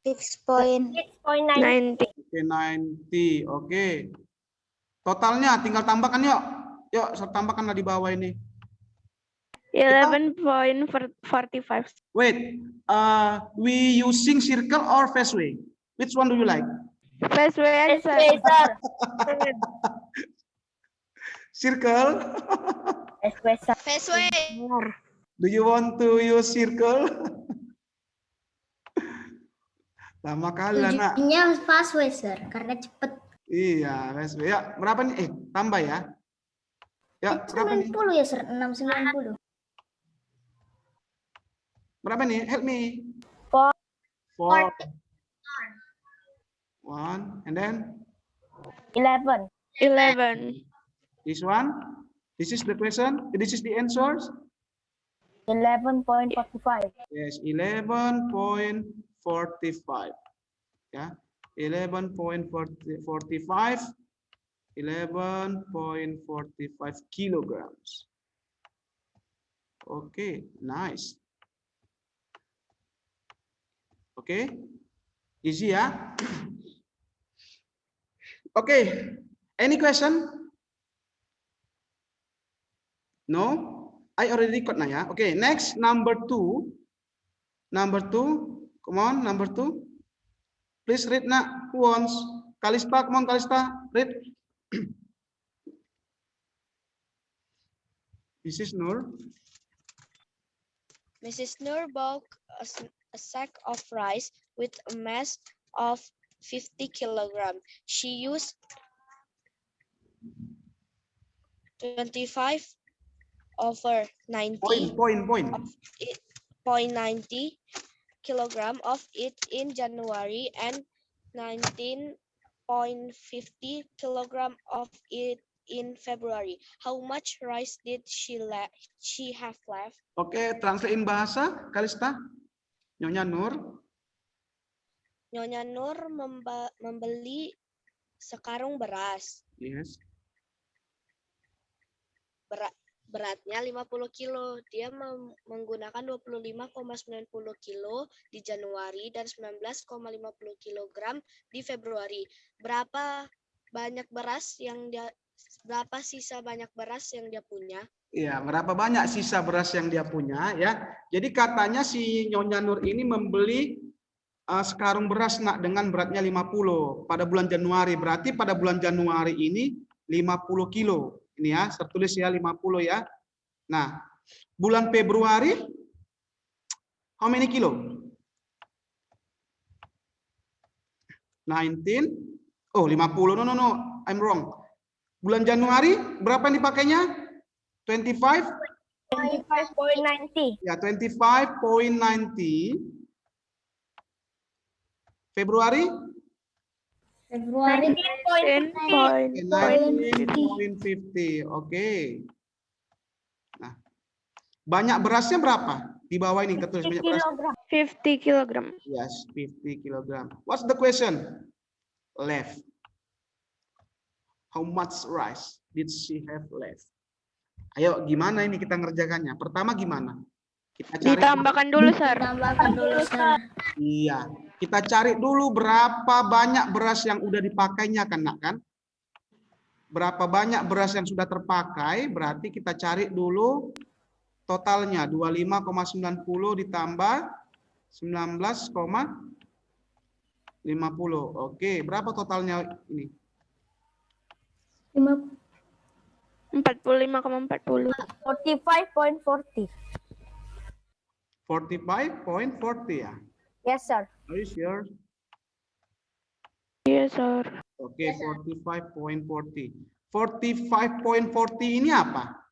6.90. 90. Oke. Totalnya tinggal tambahkan yuk. Yuk, tambahkanlah di bawah ini. 11.45. Wait, we using circle or face way? Which one do you like? First way, sir. Circle? Face way. Do you want to use circle? Lama kali lah, nak. Tujuannya fast way, Sir, karena cepet. Iya, face way. Ya, berapa nih? Tambah ya. Ya, berapa nih? 90 ya, Sir. 690. Berapa nih? Help me. 4. 4. 1, and then 11. this one. This is the question. This is the answers. 11.45. Yes, 11.45. Yeah, 11.45. 11.45 kilograms. Okay, nice. Okay, easy ya. Okay, any question? No, I already record now ya. Okay, next number 2. Number 2, come on, number 2. Please read nak. Who wants? Kalista, come on, Kalista, read. Mrs. Nur. Mrs. Nur bought a sack of rice with a mass of 50 kilograms. She used 25 over 90 Point. 0.90 kilogram of it in January and 19.50 kilogram of it in February. How much rice did she have left? Oke, translatein bahasa, Kalista. Nyonya Nur. Nyonya Nur membeli sekarung beras. Yes. Beratnya 50 kilo. Dia menggunakan 25,90 kilo di Januari dan 19,50 kilogram di Februari. Berapa sisa banyak beras yang dia punya? Iya, berapa banyak sisa beras yang dia punya ya. Jadi katanya si Nyonya Nur ini membeli sekarung beras nak dengan beratnya 50 pada bulan Januari. Berarti pada bulan Januari ini 50 kilo Ini ya, tertulis ya 50 ya. Nah, bulan Februari, how many kilo? 19, oh 50, no, I'm wrong. Bulan Januari, berapa yang dipakainya? 25? 25.90. Ya, 25.90. Februari? Februari 19.50. Oke. Nah, banyak berasnya berapa? Di bawah ini ketulis banyak beras. 50 kilogram. Yes, 50 kilogram. What's the question? Left. How much rice did she have left? Ayo, gimana ini kita ngerjakannya? Pertama gimana? Kita cari. Ditambahkan dulu, Sir. Iya, kita cari dulu berapa banyak beras yang udah dipakainya kan, Nak, kan? Berapa banyak beras yang sudah terpakai, berarti kita cari dulu totalnya 25,90 ditambah 19,50. Oke, berapa totalnya ini? 45,40. 45.40. 45.40 ya? Yes, sir. Are you sure? Yes, sir. Oke, 45.40. 45.40 ini apa?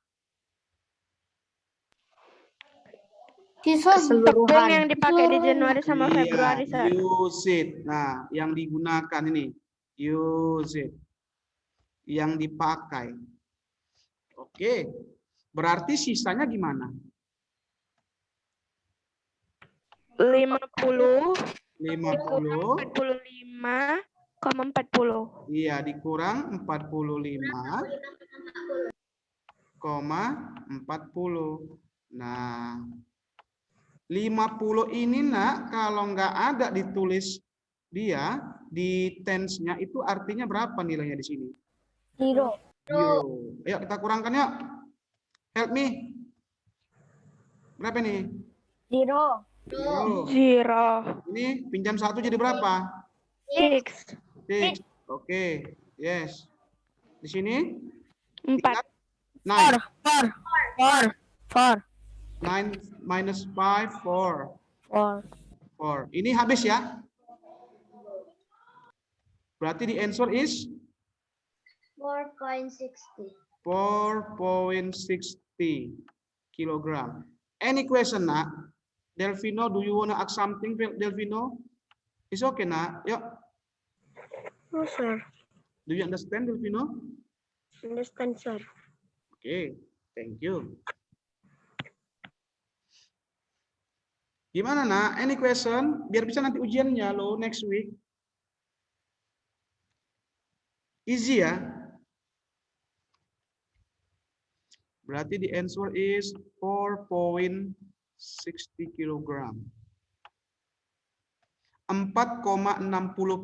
Tepung yang dipakai di Januari sama Februari, Sir. Use it. Nah, yang digunakan ini. Use it. Yang dipakai. Oke. Berarti sisanya gimana? 50. 50. 45,40. Iya, dikurang 45,40. Nah, 50 ini, Nak, kalau nggak ada ditulis dia di tense-nya itu artinya berapa nilainya di sini? 0. Ayo kita kurangkan yuk. Help me. Berapa nih? 0. 0. Ini pinjam 1 jadi berapa? 6. 6. Oke. Yes. Di sini 4. 9. 4. 9 minus 5, 4. 4. Ini habis ya? Berarti the answer is 4.60. 4.60 kilogram. Any question, Nak? Delvino, do you want to ask something, Delvino? It's okay, Nak. Yuk. No, sir. Do you understand, Delvino? Understand, sir. Okay, thank you. Gimana, Nak? Any question? Biar bisa nanti ujiannya loh next week. Easy ya? Berarti the answer is 4.60 kilogram. 4,60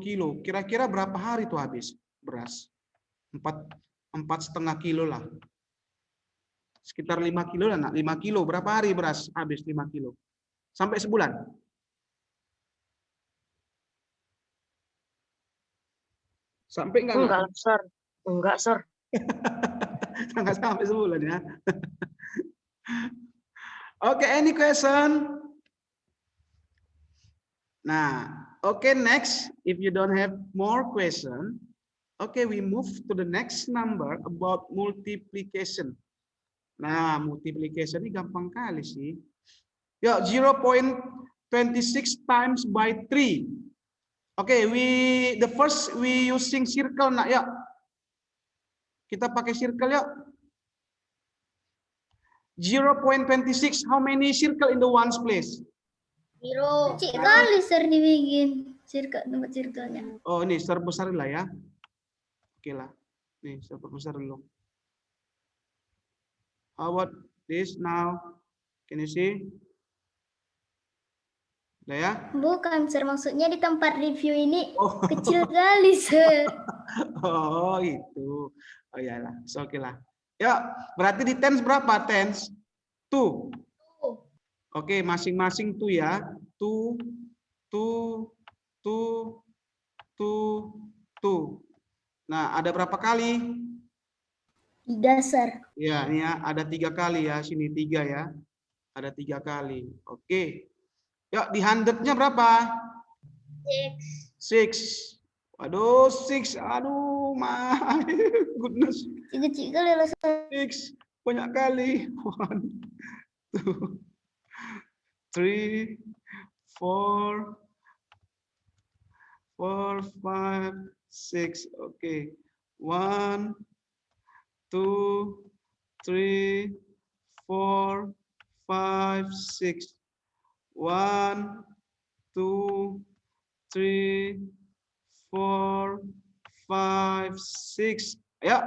kilo. Kira-kira berapa hari itu habis beras? 4,5 kilo lah. Sekitar 5 kilo lah, Nak. 5 kilo. Berapa hari beras habis 5 kilo? Sampai sebulan? Sampai enggak? Enggak, sir. Enggak, sir. Enggak sampai sebulan ya. Oke, any question? Nah, okay, next. If you don't have more question, okay, we move to the next number about multiplication. Nah, multiplication ini gampang kali sih. Ya, 0.26 times by 3. Okay, the first we using circle, Nak, ya. Kita pakai circle ya. 0.26, how many circle in the ones place? 0. Cik kali sir dibikin tempat circle-nya. Oh, ini terbesar lah ya. Oke lah. Nih, terbesar dulu. How about this now? Can you see? Udah ya? Bukan sir, maksudnya di tempat review ini kecil kali sir. Oh, itu. Oh iyalah, oke lah. Ya, berarti di tens berapa? Tens 2. Oke, masing-masing 2 ya. 2, 2, 2, 2, 2. Nah, ada berapa kali? 3, sir. Ya, ini ya, ada 3 kali ya, sini 3 ya. Ada 3 kali. Oke. Yuk, di 100-nya berapa? 6. Waduh, 6. Aduh, my goodness. 3 kali lah, sir. 6. Banyak kali. 1, 2, 3, 4, 5, 6. Oke. 1, 2, 3, 4, 5, 6. 1, 2, 3, 4, 5, 6. Ayo.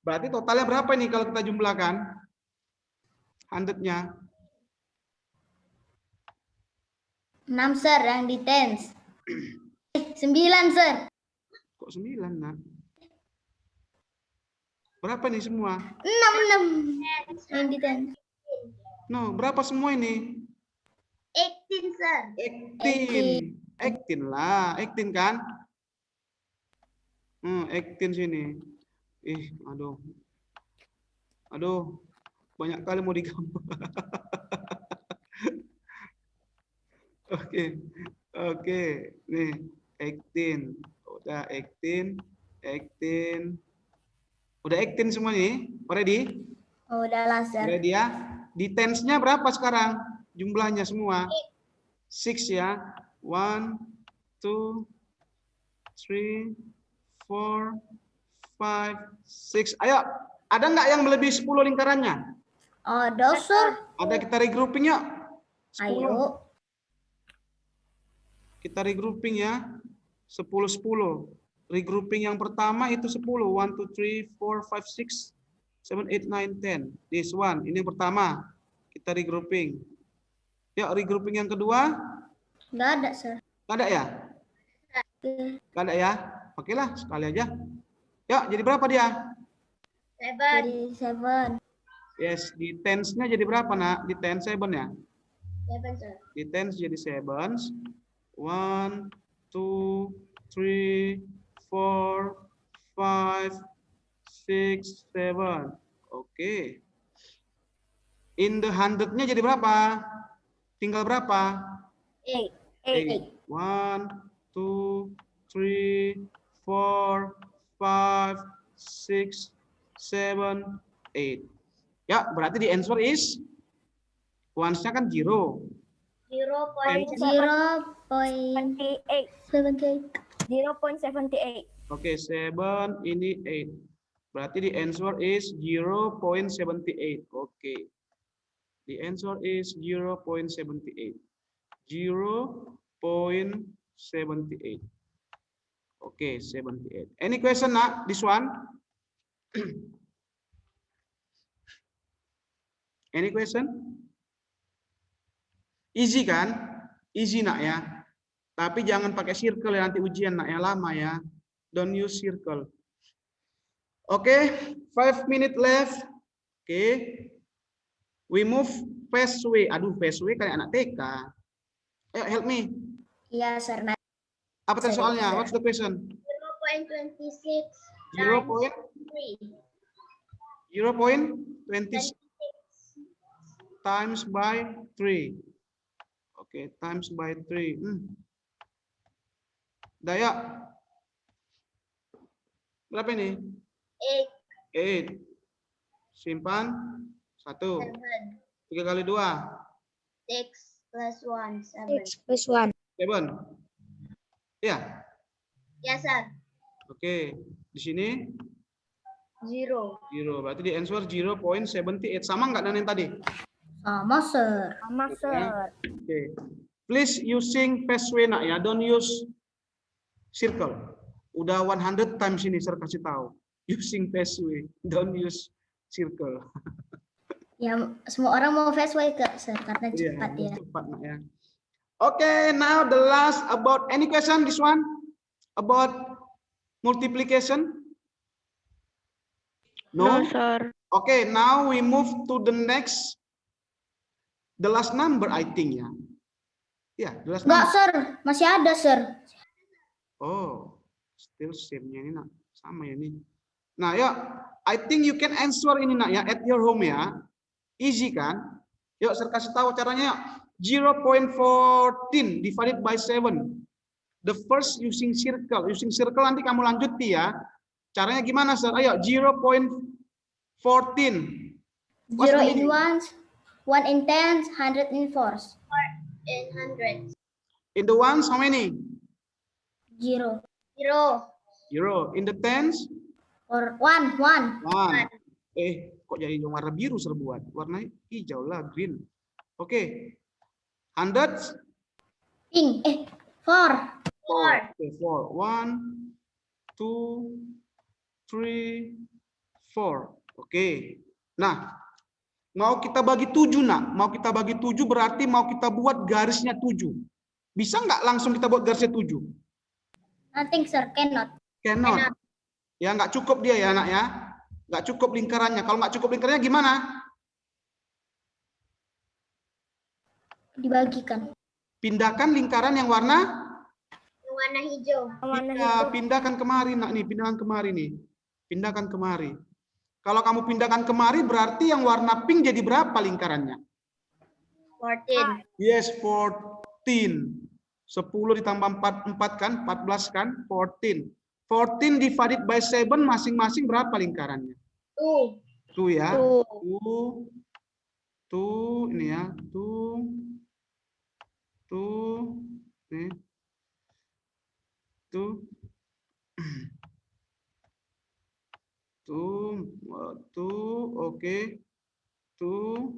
Berarti totalnya berapa nih kalau kita jumlahkan? 100-nya. 6, sir, yang di tens. 9, sir. Kok 9, nak? Berapa nih semua? 6. Yang di tens. No, berapa semua ini? 18, sir. 18. 18 lah, 18 kan? 18 sini. Aduh. Aduh. Banyak kali mau digambar. Oke. Oke. Nih, 18. Udah 18. 18. Udah 18 semua nih. Ready? Oh, udah lah, sir. Ready ya? Di tens-nya berapa sekarang? Jumlahnya semua? 6 ya. 1, 2, 3, 4, 5, 6. Ayo, ada nggak yang melebihi 10 lingkarannya? Ada, sir. Ada, kita regrouping yuk. 10. Ayo. Kita regrouping ya. 10, 10. Regrouping yang pertama itu 10. 1, 2, 3, 4, 5, 6, 7, 8, 9, 10. This one. Ini yang pertama. Kita regrouping. Yuk, regrouping yang kedua. Nggak ada, sir. Nggak ada ya? Nggak ada ya? Oke lah, sekali aja. Yuk, jadi berapa dia? 7. Jadi 7. Yes, di tens-nya jadi berapa, nak? Di tens 7 ya? 7, sir. Di tens jadi 7. 1, 2, 3, 4, 5, 6, 7. Oke. In the 100-nya jadi berapa? Tinggal berapa? 8. 1, 2, 3, 4, 5, 6, 7, 8. Ya, berarti the answer is ones-nya kan 0. 0.78. 0.78. Oke, 7 ini 8. Berarti the answer is 0.78. Oke. The answer is 0.78. 0.78. Oke, 78. Any question, nak? This one? Any question? Easy kan? Easy, nak ya. Tapi jangan pakai circle ya, nanti ujian, nak ya, lama ya. Don't use circle. Oke, 5 minutes left. Oke. We move fast way. Aduh, fast way kayak anak TK. Ayo, help me. Iya, sir. Apa tadi soalnya? What's the question? 0.26 0.26 times by 3. Oke, times by 3. Daya. Berapa ini? 8. Simpan. 1. 3 kali 2. 6 plus 1, 7. 6 plus 1. 7. Ya. Yes, sir. Oke. Di sini 0. 0. Berarti di answer 0.78. Sama nggak dengan yang tadi? Sama, sir. Sama, sir. Oke. Please using fast way, nak ya. Don't use circle. Udah 100 times ini sir kasih tahu. Using fast way. Don't use circle. Ya, semua orang mau fast way ke, sir, karena cepat ya. Cepat, nak ya. Okay, now the last about any question this one about multiplication? No, sir. Okay, now we move to the next, the last number I think ya. Ya, the last Enggak, number. sir. Masih ada, sir. Oh, still same-nya ini nak. Sama ya ini. Nah, ya, I think you can answer ini nak ya at your home ya. Easy kan? Yuk, saya kasih tahu caranya. 0.14 divided by 7. The first using circle. Using circle nanti kamu lanjut ya. Caranya gimana, Sir? Ayo, 0.14. 0 in ones, 1 in tens, 100 in fours. In hundreds. In the ones, how many? 0. 0. In the tens? Or 1. 1. Kok jadi yang warna biru serbuat? Warna hijau lah, green. Oke. Hundreds? Pink. 4. 4. Okay, 4. 1, 2, 3, 4. Oke. Nah, mau kita bagi 7 nak. Mau kita bagi 7 berarti mau kita buat garisnya 7. Bisa nggak langsung kita buat garisnya 7? Nothing, sir. Cannot. Cannot. Ya nggak cukup dia ya nak ya. Nggak cukup lingkarannya. Kalau nggak cukup lingkarannya gimana? Dibagikan. Pindahkan lingkaran yang warna? Yang warna hijau. Ya, pindahkan kemari nak nih. Pindahkan kemari nih. Pindahkan kemari. Kalau kamu pindahkan kemari berarti yang warna pink jadi berapa lingkarannya? 14. Yes, 14. 10 ditambah 4 kan? 14 kan? 14. 14 divided by 7 masing-masing berapa lingkarannya? 2. 2 ya. 2. 2 ini ya. 2. Nih. 2. 2, oke. 2.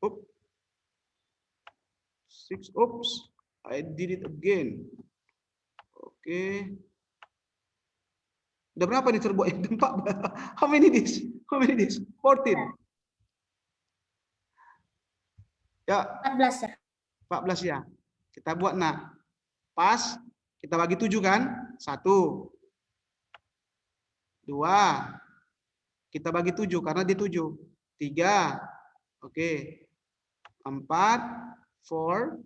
Up. 6, oops. I did it again. Oke. Udah berapa nih terbuat? 4. How many days? 14. Ya, 14, sir. 14 ya. Kita buat nak. Pas kita bagi 7 kan? 1. 2. Kita bagi 7 karena dia 7. 3. Oke. 4, 4,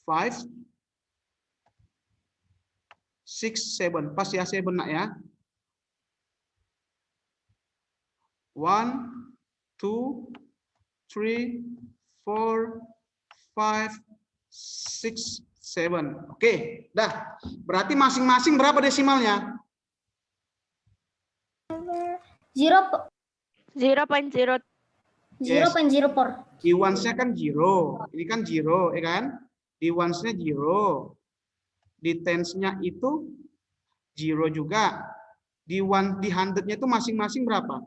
5, 6, 7. Pas ya 7 nak ya. 1, 2, 3, 4, 5, 6, 7. Oke, dah. Berarti masing-masing berapa desimalnya? 0.04. 0.0. Yes. 0.04. Di ones-nya kan 0. Ini kan 0, ya kan? Di ones-nya 0. Di tens-nya itu 0 juga. Di 100-nya itu masing-masing berapa?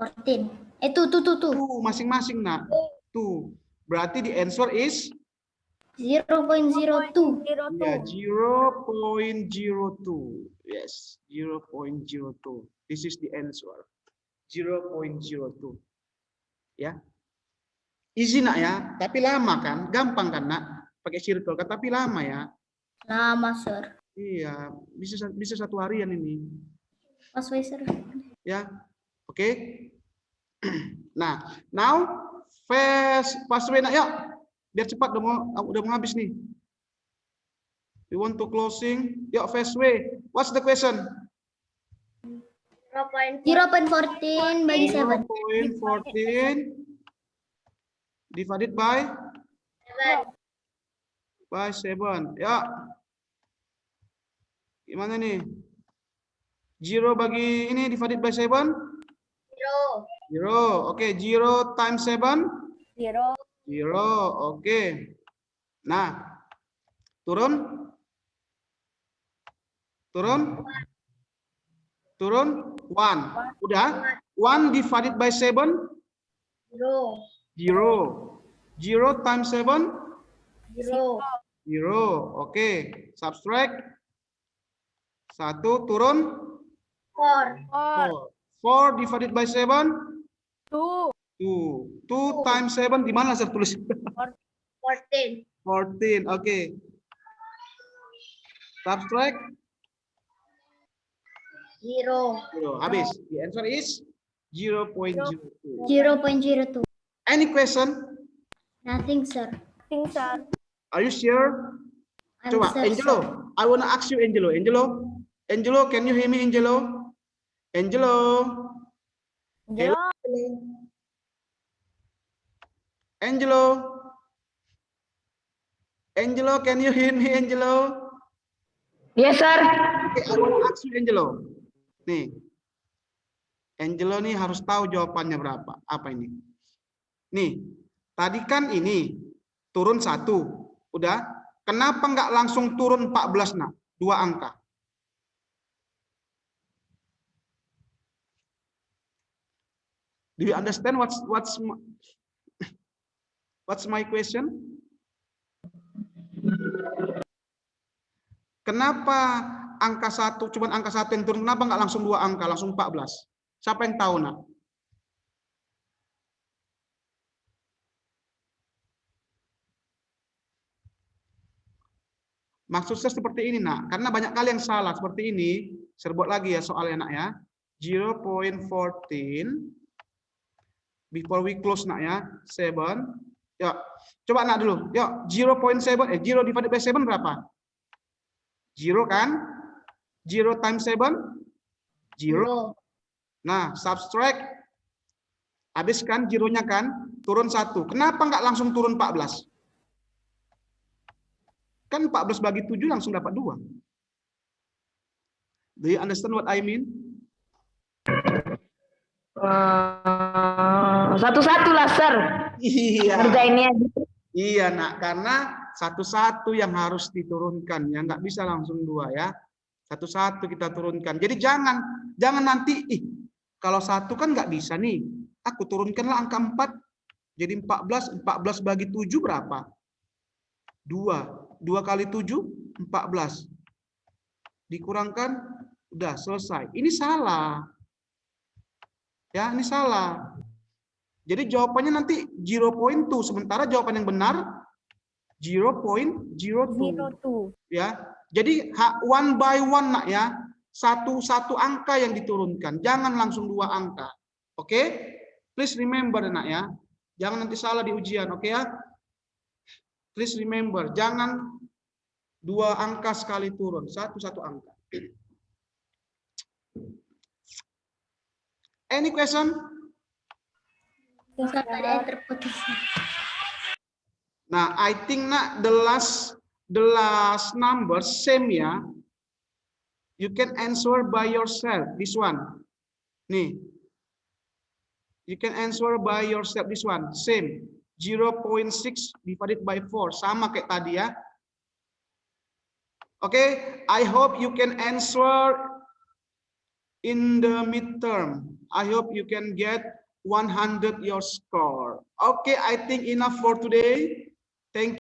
14. Tuh. Masing-masing nak. Tuh. Berarti the answer is 0.02. ya 0.02. Yes, 0.02. This is the answer. 0.02. Ya. Easy nak ya, tapi lama kan? Gampang kan nak? Pakai circle kan, tapi lama ya. Lama, sir. Iya, bisa 1 harian ini. Pas way, sir. Ya. Oke. Nah, now fast way nak yuk. Biar cepat udah mau habis nih. We want to closing. Yuk fast way. What's the question? 0.14 bagi 7. 0.14 divided by 7. Ya. Gimana nih? 0 bagi ini divided by 7? 0. Oke, 0 times 7? 0. 0. Oke. Nah, turun. 1. Udah? 1 divided by 7? 0. 0 times 7? 0. Oke. Subtract. 1 turun? 4. 4 divided by 7? 2. 2 times 7 di mana saya tulis? 14. 14. Oke. Subtract? 0. Habis. The answer is 0.02. 0.02. Any question? Nothing, sir. Are you sure? I'm Coba, sure, Angelo. sir. I wanna ask you, Angelo. Angelo, can you hear me, Angelo? Angelo. Angelo. Angelo, can you hear me, Angelo? Yes, sir. Okay, I want to ask you, Angelo. Nih, Angelo nih harus tahu jawabannya berapa. Apa ini? Nih, tadi kan ini turun 1. Udah. Kenapa nggak langsung turun 14, nak? 2 angka. Do you understand what's my question? Kenapa angka 1, cuman angka 1 yang turun, kenapa nggak langsung 2 angka, langsung 14? Siapa yang tahu, nak? Maksud saya seperti ini, nak. Karena banyak kali yang salah seperti ini. Saya buat lagi ya soalnya, nak ya. 0.14 before we close, nak ya. 7. Ya, coba nak dulu. Yuk, 0.7 0 divided by 7 berapa? 0 kan? 0 times 7? 0. Nah, subtract. Habis kan 0-nya kan? Turun 1. Kenapa nggak langsung turun 14? Kan 14 bagi 7 langsung dapat 2. Do you understand what I mean? Satu-satu lah, sir. Iya. Kerjainnya. Iya, nak. Karena satu-satu yang harus diturunkan. Ya, nggak bisa langsung 2 ya. Satu-satu kita turunkan. Jadi jangan nanti, kalau 1 kan nggak bisa nih. Aku turunkanlah angka 4. Jadi 14 bagi 7 berapa? 2. 2 kali 7, 14. Dikurangkan, udah selesai. Ini salah. Ya, ini salah. Jadi jawabannya nanti 0.2. Sementara jawaban yang benar 0.02. Ya. Jadi 1 by 1, nak ya. Satu angka yang diturunkan. Jangan langsung 2 angka. Oke? Please remember, nak ya. Jangan nanti salah di ujian, oke ya? Please remember, jangan 2 angka sekali turun, satu angka. Any question? Nah, I think nak the last number same ya. You can answer by yourself this one. Nih. You can answer by yourself this one, same. 0.6 divided by 4, sama kayak tadi ya. Okay, I hope you can answer in the midterm. I hope you can get 100 your score. Okay, I think enough for today. Thank you.